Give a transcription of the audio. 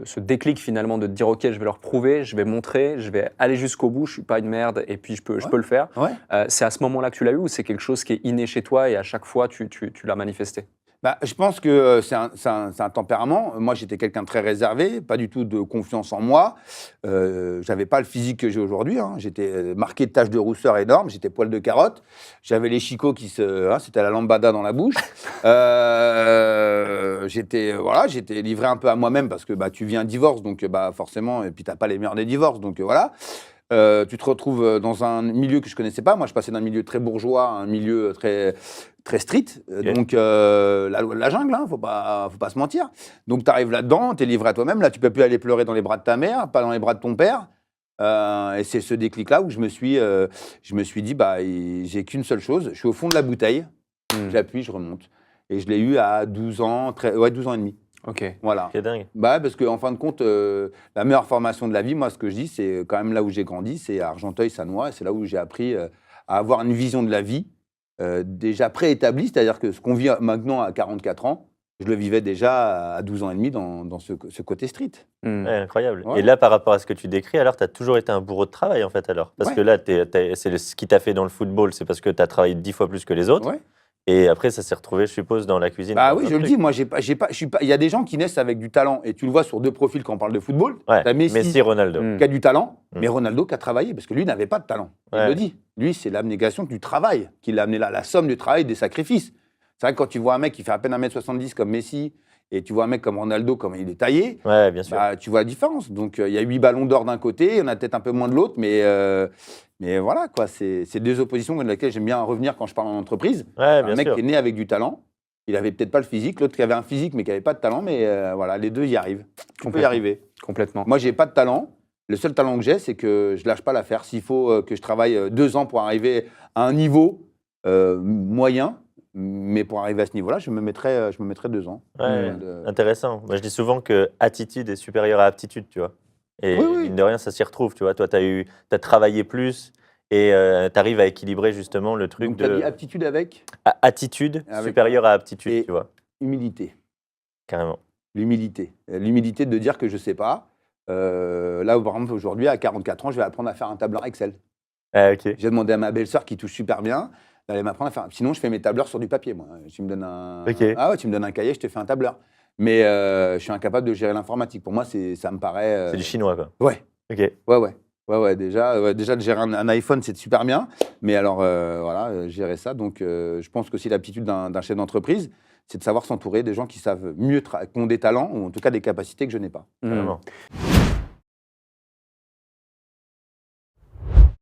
ce déclic finalement de te dire ok, je vais leur prouver, je vais montrer, je vais aller jusqu'au bout, je suis pas une merde et puis je peux le faire. Ouais. C'est à ce moment-là que tu l'as eu ou c'est quelque chose qui est inné chez toi et à chaque fois tu l'as manifesté? Bah, je pense que c'est un tempérament. Moi, j'étais quelqu'un de très réservé, pas du tout de confiance en moi. J'avais pas le physique que j'ai aujourd'hui. Hein. J'étais marqué de taches de rousseur énormes. J'étais poil de carotte. J'avais les chicots c'était la lambada dans la bouche. J'étais livré un peu à moi-même parce que tu vis un divorce, donc forcément, et puis t'as pas les meilleurs des divorces, donc voilà. Tu te retrouves dans un milieu que je connaissais pas. Moi, je passais d'un milieu très bourgeois à un milieu très, très street. Okay. Donc, la loi de la jungle, hein, faut pas se mentir. Donc, tu arrives là-dedans, tu es livré à toi-même. Là, tu peux plus aller pleurer dans les bras de ta mère, pas dans les bras de ton père. Et c'est ce déclic-là où je me suis dit, j'ai qu'une seule chose. Je suis au fond de la bouteille, j'appuie, je remonte. Et je l'ai eu à 12 ans, 12 ans et demi. Ok. Voilà. C'est dingue. Parce qu'en fin de compte, la meilleure formation de la vie, moi, ce que je dis, c'est quand même là où j'ai grandi, c'est à Argenteuil-Sanois. Et c'est là où j'ai appris à avoir une vision de la vie déjà préétablie. C'est-à-dire que ce qu'on vit maintenant à 44 ans, je le vivais déjà à 12 ans et demi dans ce côté street. Ouais, incroyable. Ouais. Et là, par rapport à ce que tu décris, alors, tu as toujours été un bourreau de travail, en fait, alors. Parce Ouais. que là, ce qui t'a fait dans le football, c'est parce que tu as travaillé 10 fois plus que les autres. Ouais. Et après, ça s'est retrouvé, je suppose, dans la cuisine. Bah oui, je le dis, moi, il y a des gens qui naissent avec du talent. Et tu le vois sur deux profils quand on parle de football. Ouais, T'as Messi, Ronaldo. qui a du talent, Mm. mais Ronaldo qui a travaillé, parce que lui n'avait pas de talent. Il Ouais. le dit. Lui, c'est l'abnégation du travail qui l'a amené là, la somme du travail, des sacrifices. C'est vrai que quand tu vois un mec qui fait à peine 1m70 comme Messi, et tu vois un mec comme Ronaldo, comme il est taillé, Ouais, bien sûr. tu vois la différence. Donc, il y a 8 ballons d'or d'un côté, il y en a peut-être un peu moins de l'autre, mais voilà, quoi. C'est deux oppositions dans lesquelles j'aime bien revenir quand je parle en entreprise. Ouais, Un bien mec sûr. qui est né avec du talent, il avait peut-être pas le physique, l'autre qui avait un physique mais qui avait pas de talent, mais voilà, les deux y arrivent. On peut y Complètement. arriver. Complètement. Moi, j'ai pas de talent. Le seul talent que j'ai, c'est que je lâche pas l'affaire. S'il faut que je travaille 2 ans pour arriver à un niveau moyen, mais pour arriver à ce niveau-là, je me mettrais 2 ans. Ouais, intéressant. Moi, je dis souvent que attitude est supérieure à aptitude, tu vois. Et Oui, oui. mine de rien, ça s'y retrouve, tu vois. Toi, t'as travaillé plus et tu arrives à équilibrer justement le truc Donc, tu as de dit aptitude avec attitude Avec- supérieure à aptitude, Et- tu vois. humilité. Carrément. L'humilité. L'humilité de dire que je sais pas. Là, par exemple, aujourd'hui, à 44 ans, je vais apprendre à faire un tableur Excel. Ah, ok. J'ai demandé à ma belle-sœur qui touche super bien d'aller m'apprendre à faire. Sinon, je fais mes tableurs sur du papier, moi. Tu me donnes un. Ok. Ah ouais, tu me donnes un cahier, je te fais un tableur. Mais je suis incapable de gérer l'informatique. Pour moi, ça me paraît. C'est du chinois, quoi. Ouais, Ok. ouais. Déjà de gérer un iPhone, c'est super bien. Mais alors, voilà, gérer ça. Donc, je pense que si l'aptitude d'un chef d'entreprise, c'est de savoir s'entourer des gens qui savent mieux, qui ont des talents ou en tout cas des capacités que je n'ai pas. Mm. Carrément.